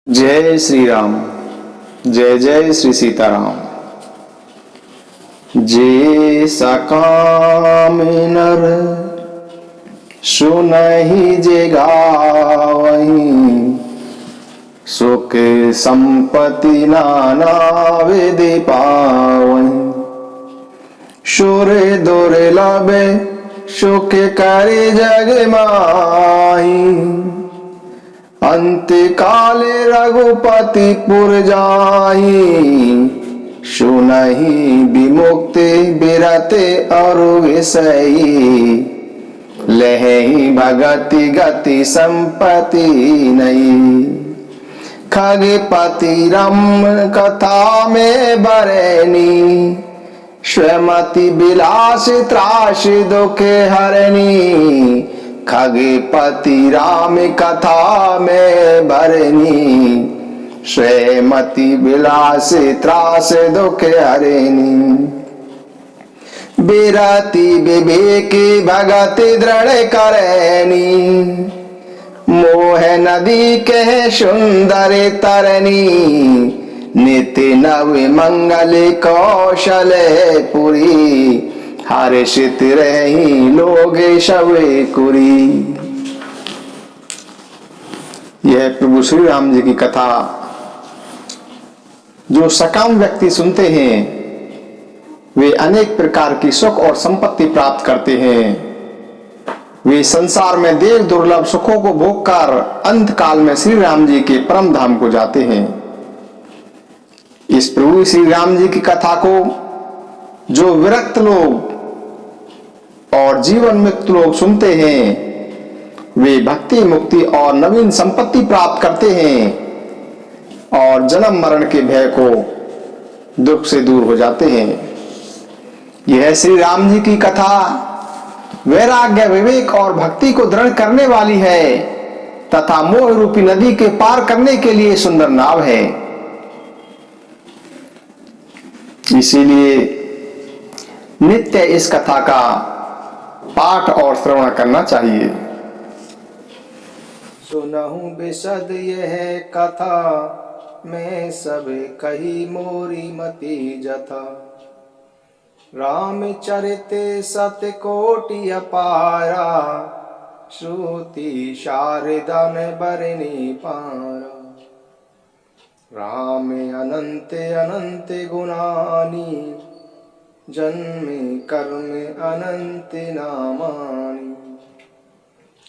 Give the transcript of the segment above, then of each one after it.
जय श्री राम। जय जय श्री सीताराम। जे सकाम नर सुनहि जे गावहीं, सुख संपत्ति नाना विधि पावहीं। सुर दुर्लभ सुख कर जग माही, अंत काल रघुपति पुर जाहि। सुनहि विमुक्ति बिरते अरु विषयी, लहहि भगति गति संपत्ति नहीं। खगपति रम कथा में बरनी, स्वमति विलास त्रास दुख हरनी। खगपति राम कथा में भरनी, स्वमति विलास त्रास दुख हरनी। बिरति विवेक भगति दृढ़ करनी, मोह नदी कह सुंदर तरनी। नित्य नव मंगल कौशल पुरी, हर्षित रही लोग शवे कुरी। यह प्रभु श्री राम जी की कथा जो सकाम व्यक्ति सुनते हैं वे अनेक प्रकार की सुख और संपत्ति प्राप्त करते हैं। वे संसार में देव दुर्लभ सुखों को भोगकर अंत काल में श्री राम जी के परम धाम को जाते हैं। इस प्रभु श्री राम जी की कथा को जो विरक्त लोग और जीवन मुक्त लोग सुनते हैं वे भक्ति मुक्ति और नवीन संपत्ति प्राप्त करते हैं और जन्म मरण के भय को दुख से दूर हो जाते हैं। यह श्री राम जी की कथा वैराग्य विवेक और भक्ति को दृढ़ करने वाली है तथा मोह रूपी नदी के पार करने के लिए सुंदर नाव है। इसीलिए नित्य इस कथा का पाठ और श्रवण करना चाहिए। सुनहु बिशद यह कथा, मैं सब कही मोरी मति जथा। रामचरित सत्य कोटि अपारा, श्रुति शारदन बरनी पारा। राम अनंत अनंत गुणानी, जन्म कर्म अनंत नामानि।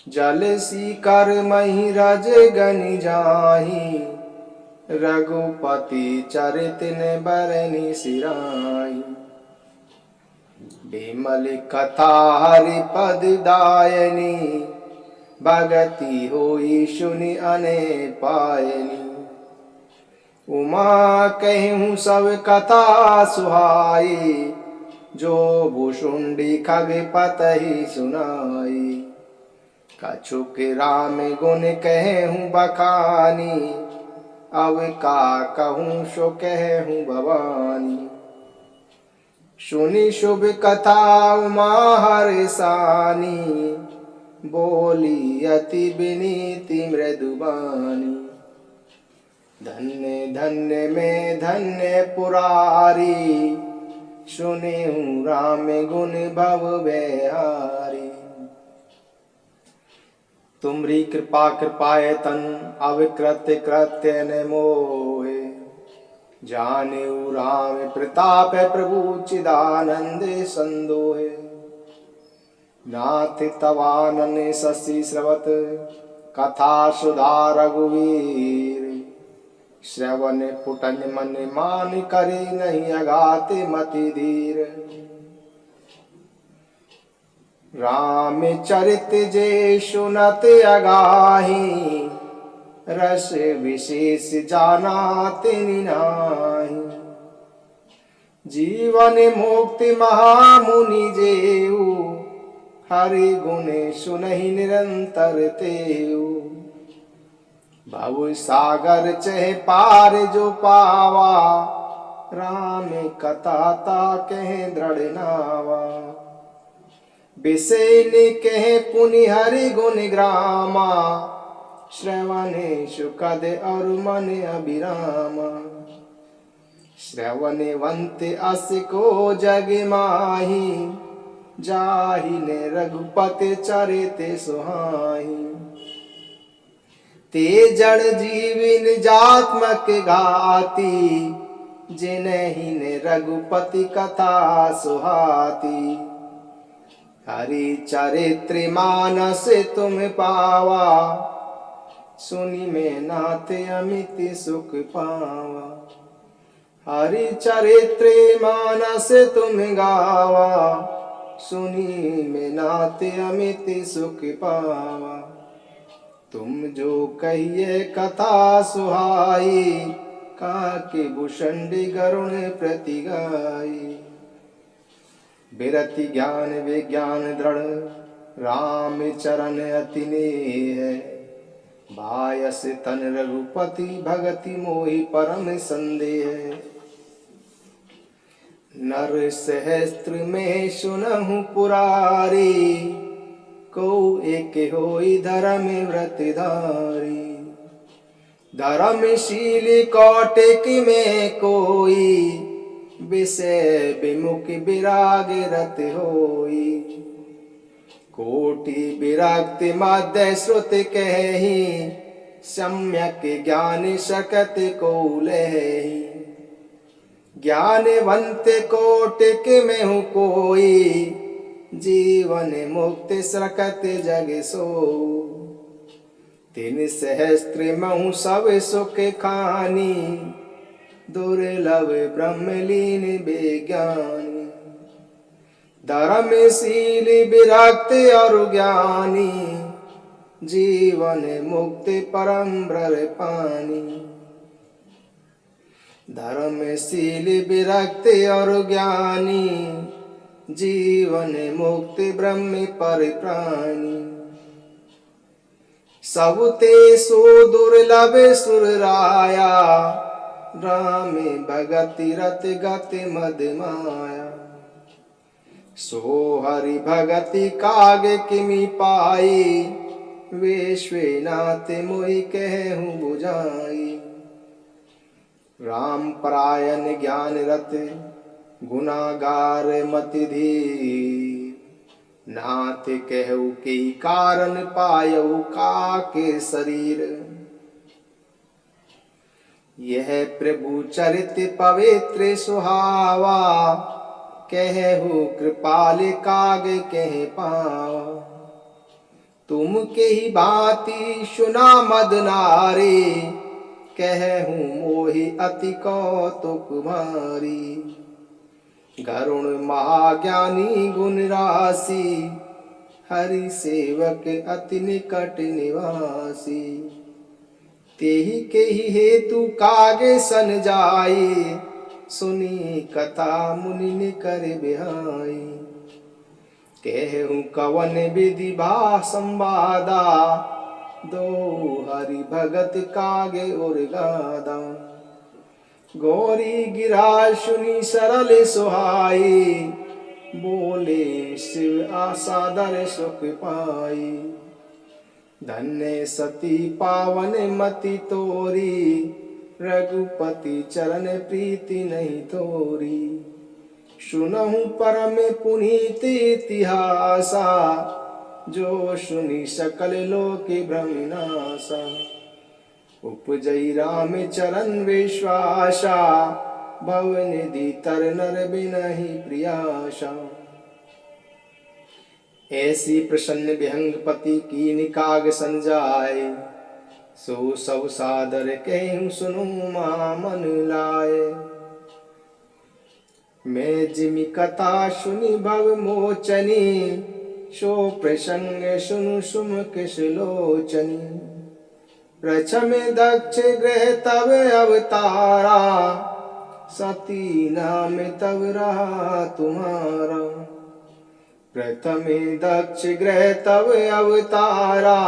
जल सी कर मही रज गनि जाहि, रघुपति चरित ने बरनी सिराई। बिमल कथा हरि पद दायनी, भगति होई सुनि अने पायनी। उमा कहूँ सब कथा सुहाई, जो भुषुंडी खगपति सुनाई। कछुक राम गुण कहूँ बखानी, अब का कहूँ सो कहूँ भवानी। सुनी शुभ कथा उमा हर्षानी, बोली अति विनीति मृदुबानी। धन्य धन्य में धन्य पुरारी, सुने हूँ राम गुण भव बिहारी। तुमरी कृपा कृपाए तन, अविकृत्य कृत्य न मोहे। जानेऊ राम प्रताप प्रभु चिदानंद संदोहे। नाथ तवानन शशि स्रवत, कथा सुधा रघुवीर। श्रवण पुटन मन मान करी, नहीं अगात मति धीर। राम चरित जे सुनत अगाही, रस विशेष जाना तिनि नाही। जीवन मुक्ति महामुनि जेऊ, हरि गुण सुनहि निरंतर तेऊ। भव सागर चह पार जो पावा, राम कथा ता कह दृढ़ नावा। विषय ने कह पुनि हरि गुण ग्रामा, श्रवणे सुखद और मन अभिराम। श्रवणवंत अस को जग माही, जाहि ने रघुपति चरित सुहाई। ते जड़ जीविन जात्मक घाती, जिन्हि ने रघुपति कथा सुहाती। हरि चरित्र मानस तुम पावा, सुनि में नाथ अमित सुख पावा। हरि चरित्र मानस तुम गावा, सुनि में नाथ अमित सुख पावा। तुम जो कहिए कथा सुहाई, काके भूषण गरुण प्रति गाई। बिरति ज्ञान विज्ञान दृढ़, राम चरण अति नेह। भायस तन रघुपति, भगति मोहि परम संदेह। नर सहस्त्र में सुनहु पुरारी, को एक होई धर्म व्रत धारी। धर्मशील कौटिक में कोई, विषय विमुख विराग रत होई। कोटि विरक्त मध्य श्रुत कहि, सम्यक ज्ञान सकत को लहि। ज्ञानवंत कोटिक में हूँ कोई, जीवन मुक्त सकत जग सो। तीन सहस्त्र महु सब सुख खानी, दुर्लभ ब्रह्मलीन विज्ञानी। धर्मशील विरक्त और ज्ञानी, जीवन मुक्त परम ब्रह्म पानी। धर्मशील विरक्त और ज्ञानी, जीवन मुक्त ब्रह्म पर प्राणी। सबते सो दुर्लभ सुर राया, राम भगति रत गति मद माया। सो हरि भगति काग किमि पाई, विश्वनाथ मोहि कहूँ बुझाई। राम परायण ज्ञान रत, गुनागार मति धीर। नाथ कहु के कारण पायऊ काके शरीर। यह प्रभु चरित पवित्र सुहावा, कहु कृपाल काग कह पावा। तुम के ही भांति सुना मद नारी, कहूँ मोहि अति कौतुक भारी। गरुण महाज्ञानी गुण राशि, हरि सेवक अति निकट निवासी। तेहि के ही हेतु कागे सन जाई, सुनी कथा मुनि निकर बिहाई। कहूँ कवन विधि भा संवादा, दो हरि भगत कागे और गादा। गौरी गिरा सुनी सरल सुहाई, बोले शिव आसादर सुख पाई। धन्य सती पावन मति तोरी, रघुपति चरण प्रीति नहीं तोरी। सुनहु परम पुनीत इतिहासा, जो सुनी सकल लोक भ्रमनासा। उपजई राम चरण विश्वासा, भवनिधि तर नर बिनहि प्रियाशा। ऐसी प्रसन्न विहंगपति की निकाग सन जाए, सो सब सादर कहूँ सुनु मा मन लाए। मैं जिमि कथा सुनि भव मोचनी, सो प्रसंग सुनु सुमुख सुलोचनी। प्रथम दक्ष गृह तब अवतारा, सती नाम तब रहा तुम्हारा। प्रथम दक्ष गृह तब अवतारा,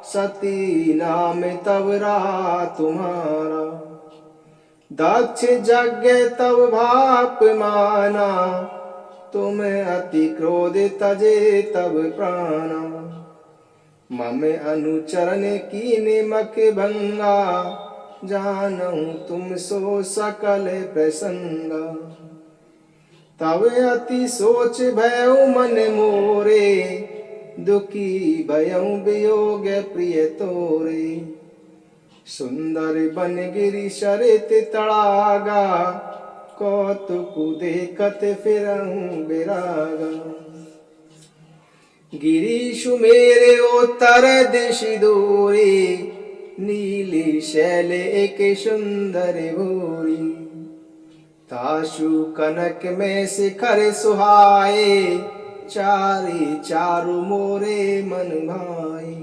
सती नाम तब रहा तुम्हारा। दक्ष यज्ञ तब भाप माना, तुम अति क्रोध तजे तब प्राणा। मम अनुचरण की निमक भंगा, जानहु तुम सो सकल प्रसंगा। तब अति सोच भयउ मन मोरे, दुखी भयउ वियोग प्रिय तोरे। सुंदर बन गिरि शरित तड़ागा, कौतुक देखत फिरहु बिरागा। गिरीशु मेरे उत्तर दिश दूरी, नीली शैल एक सुंदर भूरी। ताशु कनक में शिखर सुहाए, चारी चारु मोरे मन भाए।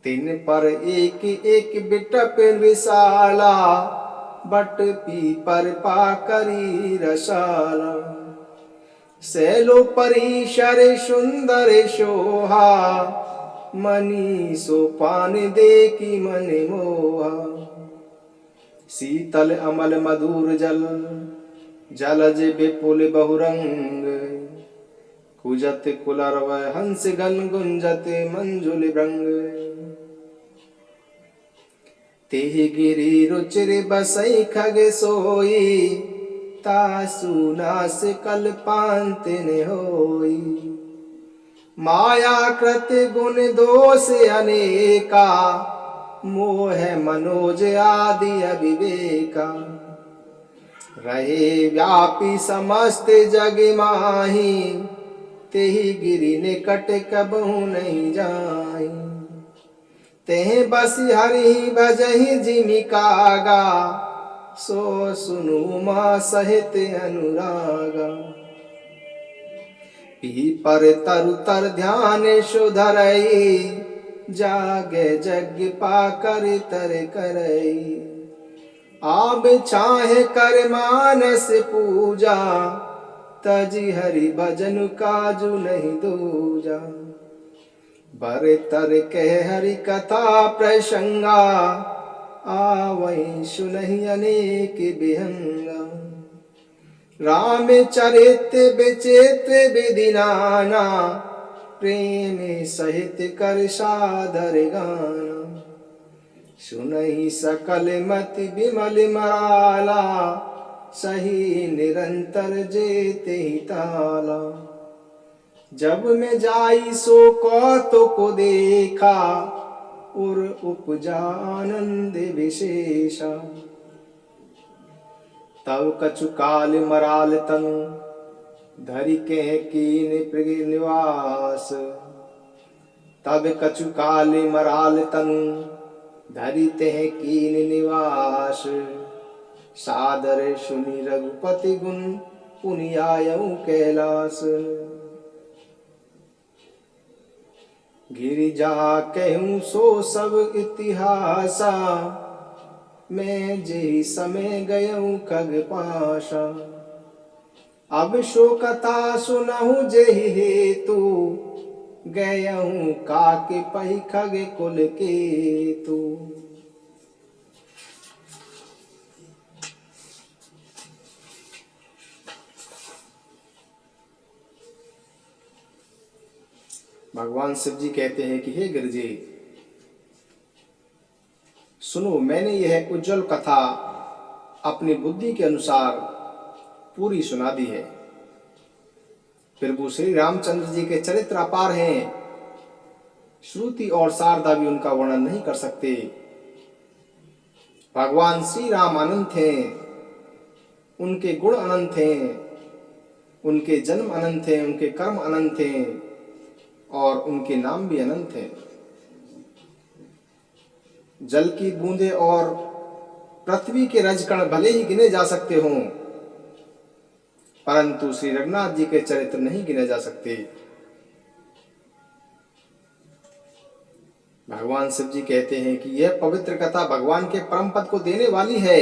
तिन पर एक एक बिटप विशाला, बट पीपर पाकरी रसाला। सैलो परिशर सुंदर शोभा, मनी सोपान देखी मन मोहा। शीतल अमल मधुर जल, जलज विपुल बहुरंग। कुजत कुलरव हंस गन गुंजत मंजुल भृंग। तेहि गिरि रुचिर बसई खग सोई, तासु नास कल्पांत न होई। माया कृत गुण दोष अनेका, मोह मनोज आदि अविवेका। रहे व्यापी समस्त जग माही, तेहि गिरि निकट कबहु नहीं जाई। तेहि बस हरि भजहि जिमि कागा, सो सुनु मा सहित अनुरागा। पीपर तरु तर ध्यान सुधरई, जागे जग पाकर तर करई। आब चाहे कर मानस पूजा, तजी हरि भजन काजु नहीं दूजा। बर तर कह हरि कथा प्रसंगा, आवै सुनहि अनेक बिहंगा। राम चरित्र विचित्र विधि नाना, प्रेम सहित कर सादर गाना। सुनहि सकल मति विमल मराला, सही निरंतर जेते ही ताला। जब मैं जाई सो कौतुक को देखा, उर उपजा आनंद विशेषा। तब कछु काल मराल तनु, धरि के कीन पृग निवास। तब कछु काल मराल तनु, धरि तेह कीन निवास। सादर सुनि रघुपति गुण, पुनि आयउ कैलास। गिरिजा कहूँ सो सब इतिहासा, मैं जेहि समय गयऊँ खग पाशा। अब सो कथा सुनहु जेहि हेतु, गयऊँ काके पहि खग कुल केतु। भगवान शिव जी कहते हैं कि हे गिरिजे, सुनो, मैंने यह उज्जवल कथा अपनी बुद्धि के अनुसार पूरी सुना दी है। प्रभु श्री रामचंद्र जी के चरित्र अपार हैं, श्रुति और शारदा भी उनका वर्णन नहीं कर सकते। भगवान श्री राम अनंत हैं, उनके गुण अनंत हैं, उनके जन्म अनंत हैं, उनके कर्म अनंत हैं और उनके नाम भी अनंत हैं। जल की बूंदें और पृथ्वी के रजकण भले ही गिने जा सकते हों, परंतु श्री रघुनाथ जी के चरित्र नहीं गिने जा सकते। भगवान शिव जी कहते हैं कि यह पवित्र कथा भगवान के परम पद को देने वाली है।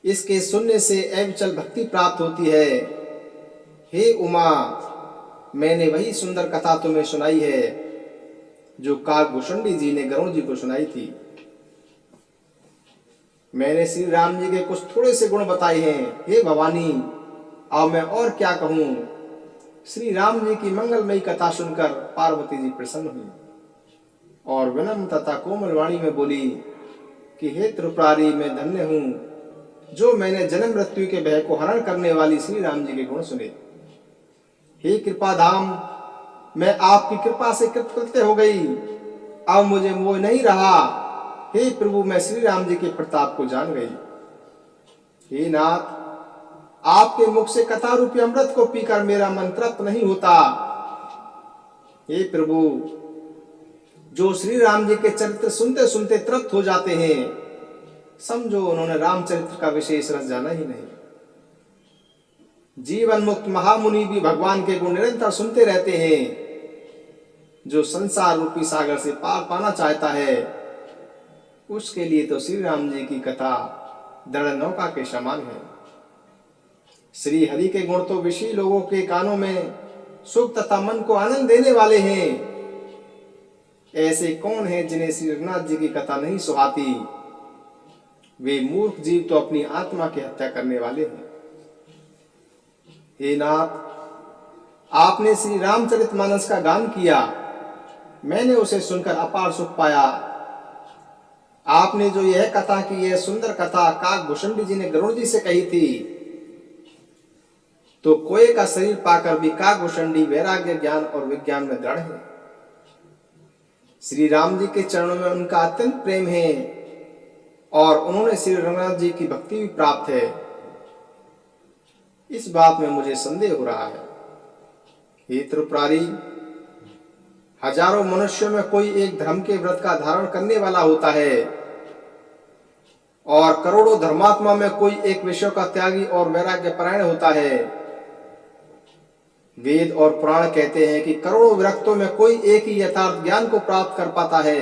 इसके सुनने से अविचल भक्ति प्राप्त होती है। हे उमा, मैंने वही सुंदर कथा तुम्हें सुनाई है जो काकभूषणी जी ने गरुड़ जी को सुनाई थी। मैंने श्री राम जी के कुछ थोड़े से गुण बताए हैं। हे भवानी, अब मैं और क्या कहूं। श्री राम जी की मंगलमयी कथा सुनकर पार्वती जी प्रसन्न हुई और विनम्र तथा कोमल वाणी में बोली कि हे त्रिपुरारी, मैं धन्य हूं जो मैंने जन्म मृत्यु के भय को हरण करने वाली श्री राम जी के गुण सुने। हे कृपा धाम, मैं आपकी कृपा से कृतकृत्य हो गई, अब मुझे मोह नहीं रहा। हे प्रभु, मैं श्री राम जी के प्रताप को जान गई। हे नाथ, आपके मुख से कथा रूपी अमृत को पीकर मेरा मन तृप्त नहीं होता। हे प्रभु, जो श्री राम जी के चरित्र सुनते सुनते तृप्त हो जाते हैं, समझो उन्होंने रामचरित्र का विशेष रस जाना ही नहीं। जीवन मुक्त महामुनि भी भगवान के गुण निरंतर सुनते रहते हैं। जो संसार रूपी सागर से पार पाना चाहता है, उसके लिए तो श्री राम जी की कथा दृढ़ नौका के समान है। श्री हरि के गुण तो विषयी लोगों के कानों में सुख तथा मन को आनंद देने वाले हैं। ऐसे कौन है जिन्हें श्री रघुनाथ जी की कथा नहीं सुहाती? वे मूर्ख जीव तो अपनी आत्मा की हत्या करने वाले हैं। हे नाथ, आपने श्री रामचरितमानस का गान किया, मैंने उसे सुनकर अपार सुख पाया। आपने जो यह कथा की, यह सुंदर कथा काकभूषणी जी ने गरुड़ जी से कही थी, तो कोए का शरीर पाकर भी काकभूषणी वैराग्य, ज्ञान और विज्ञान में दृढ़ है। श्री राम जी के चरणों में उनका अत्यंत प्रेम है और उन्होंने श्री रघुनाथ जी की भक्ति भी प्राप्त है। इस बात में मुझे संदेह हो रहा है। हे त्रिपुरारी, हजारों मनुष्यों में कोई एक धर्म के व्रत का धारण करने वाला होता है और करोड़ों धर्मात्मा में कोई एक विषय का त्यागी और वैराग्य परायण होता है। वेद और पुराण कहते हैं कि करोड़ों विरक्तों में कोई एक ही यथार्थ ज्ञान को प्राप्त कर पाता है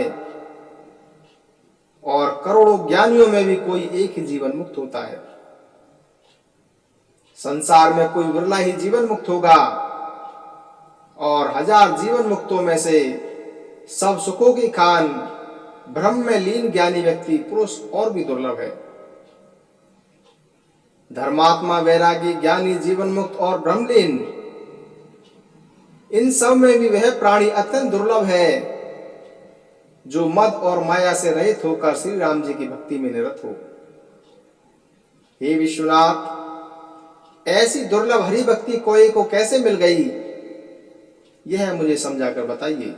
और करोड़ों ज्ञानियों में भी कोई एक ही जीवन मुक्त होता है। संसार में कोई विरला ही जीवन मुक्त होगा और हजार जीवन मुक्तों में से सब सुखों की खान ब्रह्म में लीन ज्ञानी व्यक्ति पुरुष और भी दुर्लभ है। धर्मात्मा, वैरागी, ज्ञानी, जीवन मुक्त और ब्रह्मलीन, इन सब में भी वह प्राणी अत्यंत दुर्लभ है जो मद और माया से रहित होकर श्री राम जी की भक्ति में निरत हो। हे विश्वनाथ, ऐसी दुर्लभ हरि भक्ति कोई को कैसे मिल गई, यह मुझे समझाकर बताइए।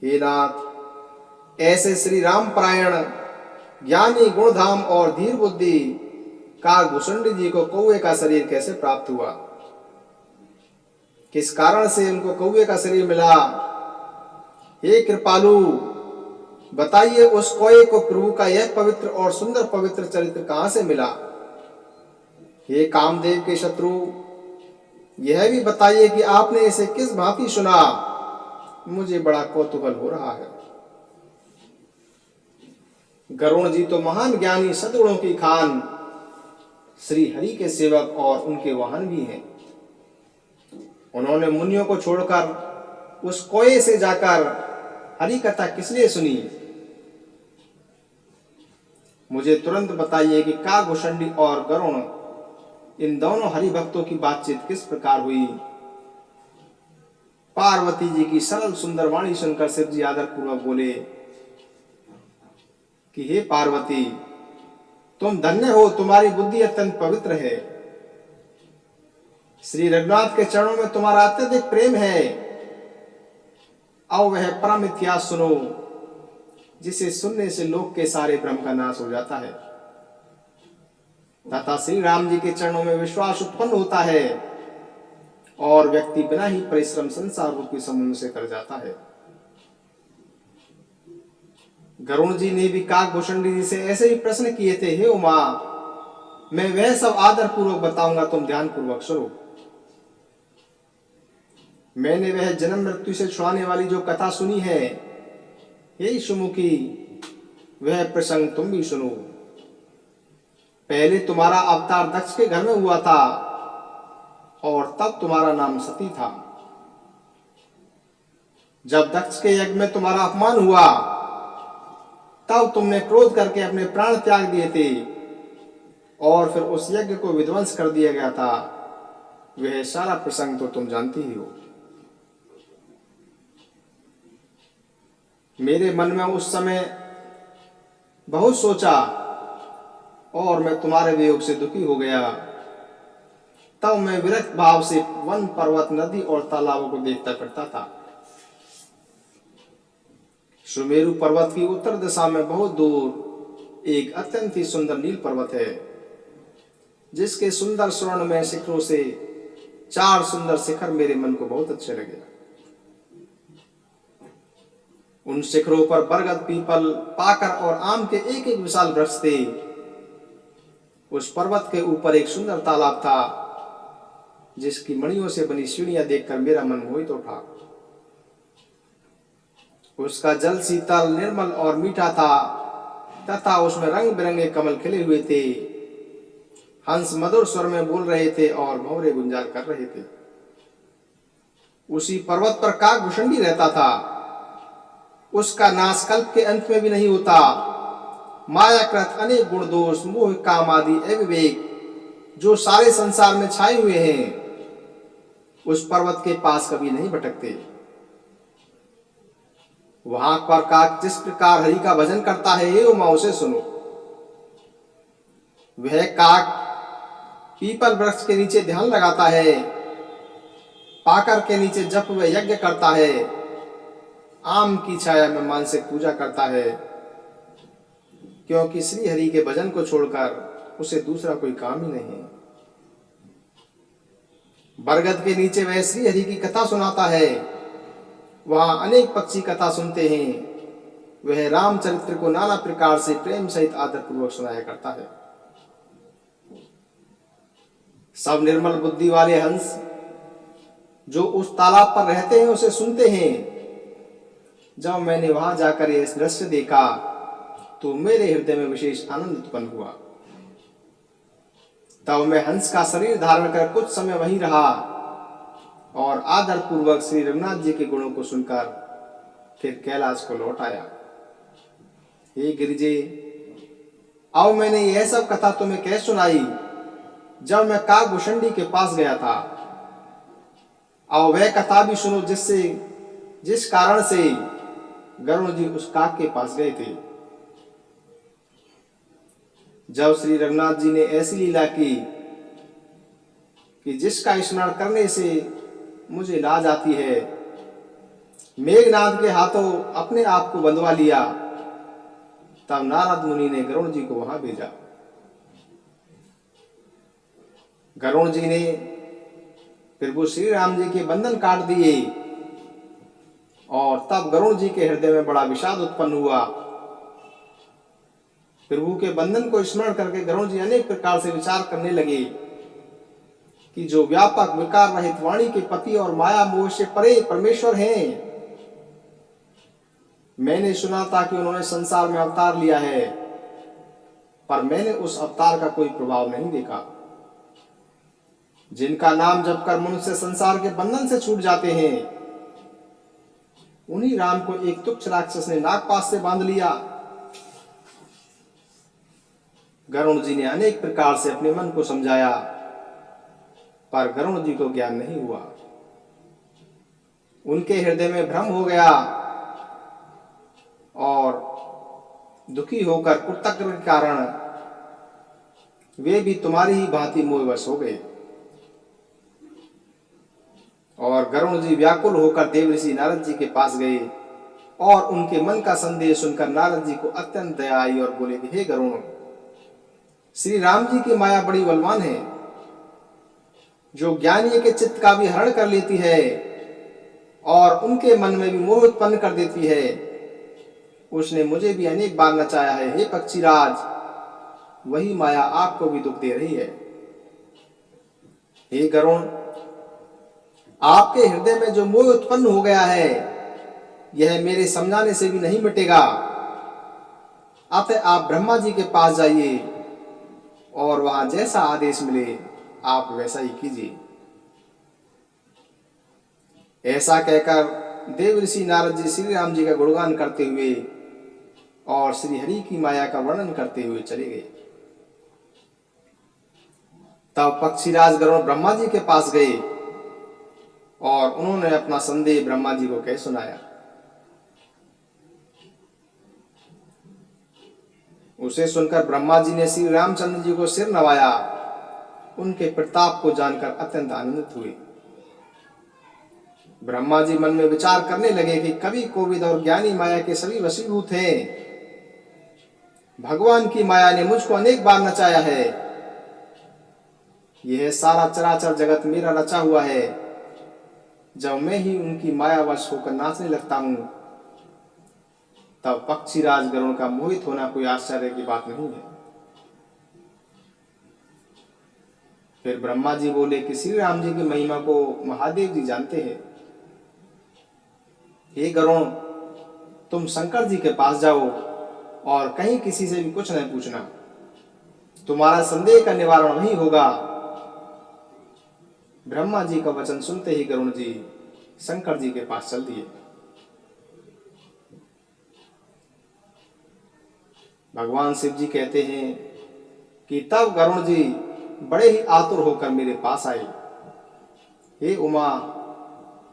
हे नाथ, ऐसे श्री राम परायण, ज्ञानी, गुणधाम और धीर बुद्धि काकभूषणी जी को कौवे का शरीर कैसे प्राप्त हुआ? किस कारण से उनको कौवे का शरीर मिला? हे कृपालु, बताइए उस कौवे को प्रभु का यह पवित्र और सुंदर पवित्र चरित्र कहां से मिला? हे कामदेव के शत्रु, यह भी बताइए कि आपने इसे किस भांति सुना? मुझे बड़ा कौतूहल हो रहा है। गरुड़ जी तो महान ज्ञानी, सद्गुणों की खान, श्री हरि के सेवक और उनके वाहन भी हैं। उन्होंने मुनियों को छोड़कर उस कोए से जाकर हरि कथा किस लिए सुनी? मुझे तुरंत बताइए कि काकभूषणी और गरुड़, इन दोनों हरि भक्तों की बातचीत किस प्रकार हुई? पार्वती जी की सरल सुंदर वाणी सुनकर शिव जी आदर पूर्वक बोले कि हे पार्वती, तुम धन्य हो, तुम्हारी बुद्धि अत्यंत पवित्र है। श्री रघुनाथ के चरणों में तुम्हारा अत्यधिक प्रेम है। अब वह परम इतिहास सुनो, जिसे सुनने से लोक के सारे भ्रम का नाश हो जाता है तथा श्री राम जी के चरणों में विश्वास उत्पन्न होता है और व्यक्ति बिना ही परिश्रम संसार रूपी समुद्र से तर जाता है। गरुड़ जी ने भी काकभूषणी जी से ऐसे ही प्रश्न किए थे। हे उमा, मैं वह सब आदर पूर्वक बताऊंगा, तुम ध्यान पूर्वक सुनो। मैंने वह जन्म मृत्यु से छुड़ाने वाली जो कथा सुनी है, हे सुमुखी, वह प्रसंग तुम भी सुनो। पहले तुम्हारा अवतार दक्ष के घर में हुआ था और तब तुम्हारा नाम सती था। जब दक्ष के यज्ञ में तुम्हारा अपमान हुआ, तब तुमने क्रोध करके अपने प्राण त्याग दिए थे और फिर उस यज्ञ को विध्वंस कर दिया गया था। वह सारा प्रसंग तो तुम जानती ही हो। मेरे मन में उस समय बहुत सोचा और मैं तुम्हारे वियोग से दुखी हो गया। तब मैं विरक्त भाव से वन, पर्वत, नदी और तालाबों को देखता फिरता था। सुमेरु पर्वत की उत्तर दिशा में बहुत दूर एक अत्यंत ही सुंदर नील पर्वत है, जिसके सुंदर स्वर्ण में शिखरों से 4 सुंदर शिखर मेरे मन को बहुत अच्छे लगे। उन शिखरों पर बरगद, पीपल, पाकर और आम के एक एक विशाल वृक्ष थे। उस पर्वत के ऊपर एक सुंदर तालाब था, जिसकी मणियों से बनी सीढ़ियां देखकर मेरा मन मोहित उठा। उसका जल शीतल, निर्मल और मीठा था तथा उसमें रंग बिरंगे कमल खिले हुए थे। हंस मधुर स्वर में बोल रहे थे और भंवरे गुंजार कर रहे थे। उसी पर्वत पर काकभूषणी रहता था। उसका नाश कल्प के अंत में भी नहीं होता। मायाकृत अनेक गुण दोष, मोह, काम आदि अविवेक जो सारे संसार में छाए हुए हैं, उस पर्वत के पास कभी नहीं भटकते। वहां पर काक जिस प्रकार हरि का भजन करता है, हे उमा, उसे सुनो। वह काक पीपल वृक्ष के नीचे ध्यान लगाता है, पाकर के नीचे जप व यज्ञ करता है, आम की छाया में मानसिक पूजा करता है, क्योंकि श्री हरि के भजन को छोड़कर उसे दूसरा कोई काम ही नहीं है। बरगद के नीचे वह श्री हरि की कथा सुनाता है। वहां अनेक पक्षी कथा सुनते हैं। वह रामचरित्र को नाना प्रकार से प्रेम सहित आदर पूर्वक सुनाया करता है। सब निर्मल बुद्धि वाले हंस जो उस तालाब पर रहते हैं उसे सुनते हैं। जब मैंने वहां जाकर यह दृश्य देखा तो मेरे हृदय में विशेष आनंद उत्पन्न हुआ। तब मैं हंस का शरीर धारण कर कुछ समय वहीं रहा और आदर पूर्वक श्री रघुनाथ जी के गुणों को सुनकर फिर कैलाश को लौट आया। हे गिरिजे, आओ मैंने यह सब कथा तुम्हें कह सुनाई जब मैं काकभूषणी के पास गया था। आओ वह कथा भी सुनो जिस कारण से गरुड़ जी उस काक के पास गए थे। जब श्री रघुनाथ जी ने ऐसी लीला की कि जिसका स्मरण करने से मुझे लाज आती है, मेघनाद के हाथों अपने आप को बंधवा लिया, तब नारद मुनि ने गरुड़ जी को वहां भेजा। गरुड़ जी ने प्रभु श्री राम जी के बंधन काट दिए और तब गरुड़ जी के हृदय में बड़ा विषाद उत्पन्न हुआ। प्रभु के बंधन को स्मरण करके गरुड़ जी अनेक प्रकार से विचार करने लगे कि जो व्यापक विकार रहित वाणी के पति और माया मोह से परे परमेश्वर हैं। मैंने सुना था कि उन्होंने संसार में अवतार लिया है, पर मैंने उस अवतार का कोई प्रभाव नहीं देखा। जिनका नाम जपकर मनुष्य संसार के बंधन से छूट जाते हैं, उन्हीं राम को एक तुच्छ राक्षस ने नागपाश से बांध लिया। गरुड़ जी ने अनेक प्रकार से अपने मन को समझाया, पर गरुड़ जी को ज्ञान नहीं हुआ। उनके हृदय में भ्रम हो गया और दुखी होकर कुतर्क के कारण वे भी तुम्हारी ही भांति मोहवश हो गए। और गरुड़ जी व्याकुल होकर देवऋषि नारद जी के पास गए और उनके मन का संदेश सुनकर नारद जी को अत्यंत दया आई और बोले कि हे गरुड़, श्री राम जी की माया बड़ी बलवान है, जो ज्ञानी के चित्त का भी हरण कर लेती है और उनके मन में भी मोह उत्पन्न कर देती है। उसने मुझे भी अनेक बार नचाया है। हे पक्षीराज, वही माया आपको भी दुख दे रही है। हे गरुड़, आपके हृदय में जो मोह उत्पन्न हो गया है, यह मेरे समझाने से भी नहीं मिटेगा। अतः आप ब्रह्मा जी के पास जाइए और वहां जैसा आदेश मिले आप वैसा ही कीजिए। ऐसा कहकर देवऋषि नारद जी श्री राम जी का गुणगान करते हुए और श्री हरि की माया का वर्णन करते हुए चले गए। तब पक्षीराज गरुड़ ब्रह्मा जी के पास गए और उन्होंने अपना संदेह ब्रह्मा जी को कह सुनाया। उसे सुनकर ब्रह्मा जी ने श्री रामचंद्र जी को सिर नवाया। उनके प्रताप को जानकर अत्यंत आनंदित हुए। ब्रह्मा जी मन में विचार करने लगे कि कवि कोविद और ज्ञानी माया के सभी वशीभूत हैं। भगवान की माया ने मुझको अनेक बार नचाया है। यह सारा चराचर जगत मेरा रचा हुआ है। जब मैं ही उनकी मायावश होकर नाचने लगता हूं, तब पक्षीराज गरुड़ का मोहित होना कोई आश्चर्य की बात नहीं है। फिर ब्रह्मा जी बोले कि श्री राम जी की महिमा को महादेव जी जानते हैं। हे गरुड़, तुम शंकर जी के पास जाओ और कहीं किसी से भी कुछ नहीं पूछना। तुम्हारा संदेह का निवारण वही होगा। ब्रह्मा जी का वचन सुनते ही गरुड़ जी शंकर जी के पास चल दिए। भगवान शिव जी कहते हैं कि तब गरुड़ जी बड़े ही आतुर होकर मेरे पास आए। हे उमा,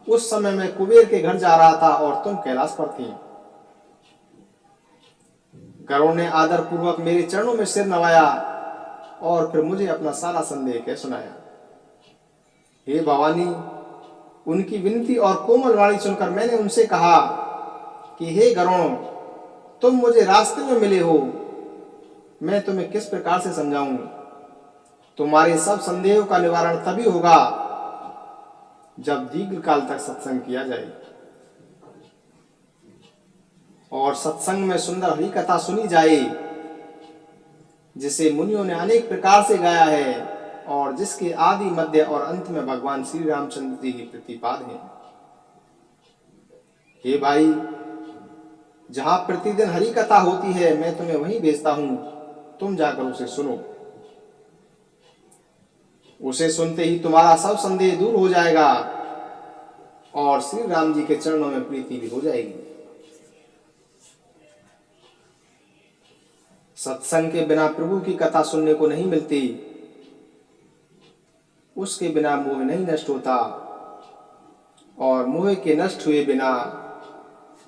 उस समय मैं कुबेर के घर जा रहा था और तुम कैलाश पर थी। गरुड़ ने आदर पूर्वक मेरे चरणों में सिर नवाया और फिर मुझे अपना सारा संदेह कह सुनाया। हे भवानी, उनकी विनती और कोमल वाणी सुनकर मैंने उनसे कहा कि हे गरुड़, तुम मुझे रास्ते में मिले हो, मैं तुम्हें किस प्रकार से समझाऊं। तुम्हारे सब संदेहों का निवारण तभी होगा जब दीर्घ काल तक सत्संग किया जाए और सत्संग में सुंदर हरि कथा सुनी जाए, जिसे मुनियों ने अनेक प्रकार से गाया है और जिसके आदि मध्य और अंत में भगवान श्री रामचंद्र जी ही प्रतिपाद हैं। हे भाई, जहां प्रतिदिन हरि कथा होती है, मैं तुम्हें वहीं भेजता हूं, तुम जाकर उसे सुनो। उसे सुनते ही तुम्हारा सब संदेह दूर हो जाएगा और श्री राम जी के चरणों में प्रीति भी हो जाएगी। सत्संग के बिना प्रभु की कथा सुनने को नहीं मिलती। उसके बिना मोह नहीं नष्ट होता और मोह के नष्ट हुए बिना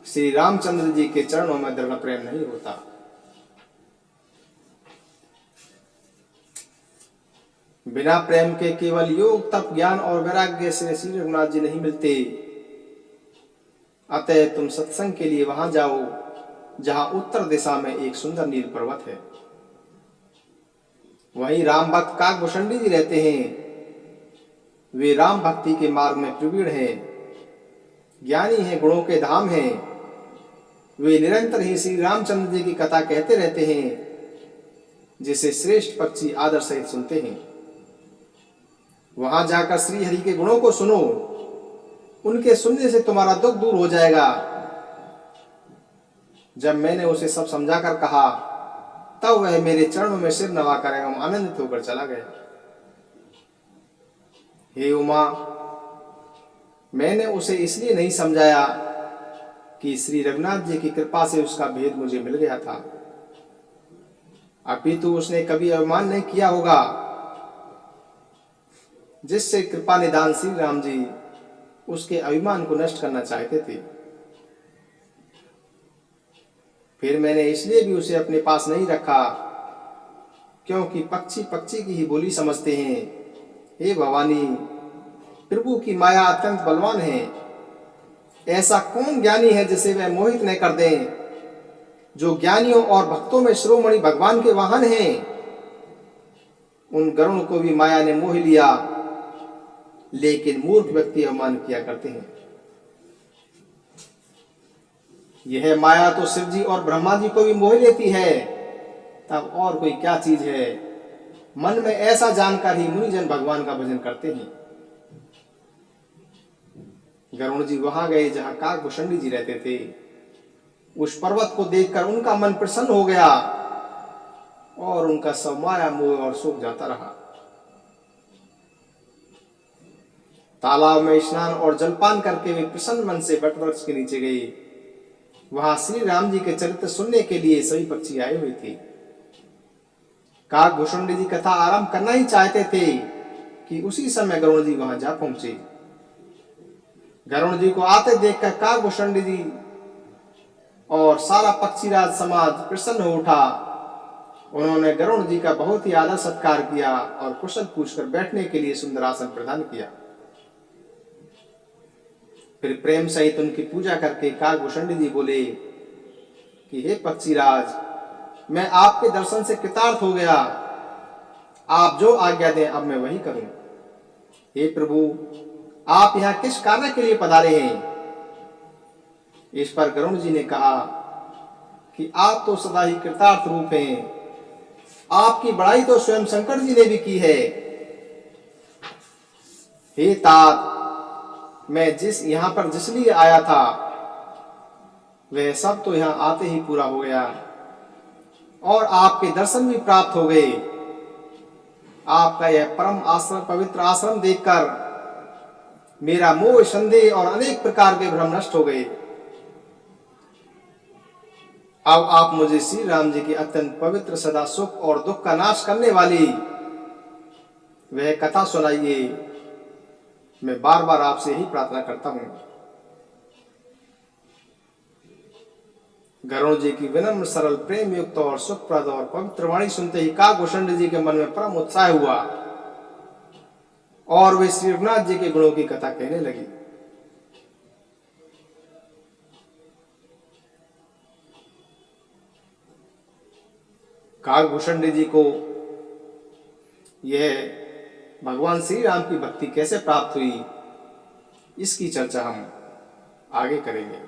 श्री रामचंद्र जी के चरणों में दृढ़ प्रेम नहीं होता। बिना प्रेम के केवल योग, तप, ज्ञान और वैराग्य से श्री रघुनाथ जी नहीं मिलते। अतः तुम सत्संग के लिए वहां जाओ जहां उत्तर दिशा में एक सुंदर नील पर्वत है। वहीं राम भक्त काकभूषणी जी रहते हैं। वे राम भक्ति के मार्ग में प्रवीण हैं, ज्ञानी हैं, गुणों के धाम हैं। वे निरंतर ही श्री रामचंद्र जी की कथा कहते रहते हैं, जिसे श्रेष्ठ पक्षी आदर सहित सुनते हैं। वहां जाकर श्री हरि के गुणों को सुनो। उनके सुनने से तुम्हारा दुख दूर हो जाएगा। जब मैंने उसे सब समझाकर कहा, तब वह मेरे चरणों में सिर नवाकर एवं आनंदित होकर चला गया। हे उमा, मैंने उसे इसलिए नहीं समझाया कि श्री रघुनाथ जी की कृपा से उसका भेद मुझे मिल गया था, अपितु उसने कभी अभिमान नहीं किया होगा, जिससे कृपा निदान श्री राम जी उसके अभिमान को नष्ट करना चाहते थे। फिर मैंने इसलिए भी उसे अपने पास नहीं रखा, क्योंकि पक्षी पक्षी की ही बोली समझते हैं। हे भवानी, प्रभु की माया अत्यंत बलवान है। ऐसा कौन ज्ञानी है जिसे वह मोहित न कर दें। जो ज्ञानियों और भक्तों में शिरोमणि भगवान के वाहन हैं, उन गरुड़ को भी माया ने मोह लिया, लेकिन मूर्ख व्यक्ति अवमान किया करते हैं। यह माया तो शिव जी और ब्रह्मा जी को भी मोह लेती है, तब और कोई क्या चीज है। मन में ऐसा जानकर ही मुनिजन भगवान का भजन करते हैं। गरुड़ जी वहां गए जहां काकभूषणी जी रहते थे। उस पर्वत को देखकर उनका मन प्रसन्न हो गया और उनका सब माया मोह और शोक जाता रहा। तालाब में स्नान और जलपान करके वे प्रसन्न मन से वटवृक्ष के नीचे गए। वहां श्री राम जी के चरित्र सुनने के लिए सभी पक्षी आए हुए थे। काकभूषुंडी जी कथा आरंभ करना ही चाहते थे कि उसी समय गरुड़ जी वहां जा पहुंचे। गरुड़ जी को आते देखकर काकभूषुंडी जी और सारा पक्षीराज समाज प्रसन्न हो उठा। उन्होंने गरुड़ जी का बहुत ही आदर सत्कार किया और कुशल पूछकर बैठने के लिए सुंदर आसन प्रदान किया। फिर प्रेम सहित उनकी पूजा करके काकभूषुंडी जी बोले कि हे पक्षीराज, मैं आपके दर्शन से कृतार्थ हो गया। आप जो आज्ञा दें अब मैं वही करूं। हे प्रभु, आप यहाँ किस कार्य के लिए पधारे हैं? इस पर गरुड़ जी ने कहा कि आप तो सदा ही कृतार्थ रूप हैं। आपकी बड़ाई तो स्वयं शंकर जी ने भी की है। हे तात, मैं यहाँ पर जिस लिए आया था वह सब तो यहाँ आते ही पूरा हो गया और आपके दर्शन भी प्राप्त हो गए। आपका यह परम आश्रम, पवित्र आश्रम देखकर मेरा मोह, संदेह और अनेक प्रकार के भ्रम नष्ट हो गए। अब आप मुझे श्री राम जी की अत्यंत पवित्र, सदा सुख और दुख का नाश करने वाली वह कथा सुनाइए। मैं बार बार आपसे यही प्रार्थना करता हूं। गरुड़ जी की विनम्र, सरल, प्रेम युक्त और सुखप्रद और पवित्र वाणी सुनते ही काकभूषुंडी जी के मन में परम उत्साह हुआ और वे श्री रघुनाथ जी के गुणों की कथा कहने लगी। काकभूषुंडी जी को यह भगवान श्री राम की भक्ति कैसे प्राप्त हुई, इसकी चर्चा हम आगे करेंगे।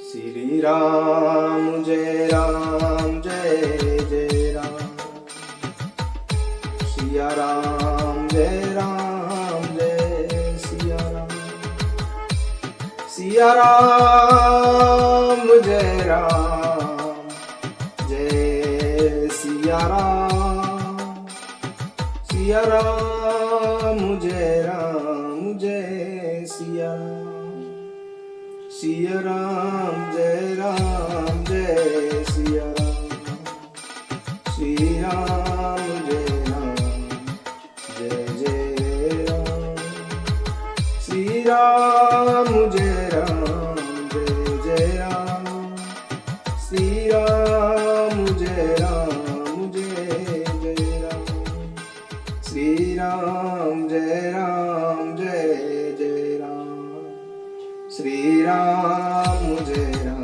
श्री राम जय राम, जय जय राम। सिया राम जय राम, जय सिया राम। सिया राम जय राम, जय सिया राम। सिया राम जय राम, जय सिया राम। सिया राम जय राम, जय सिया राम। श्री राम जय राम, जय जय राम। श्री राम जय राम, जय जय राम। श्री राम जय राम, जय जय राम। श्री राम जय राम, जय जय राम। श्री राम जय राम।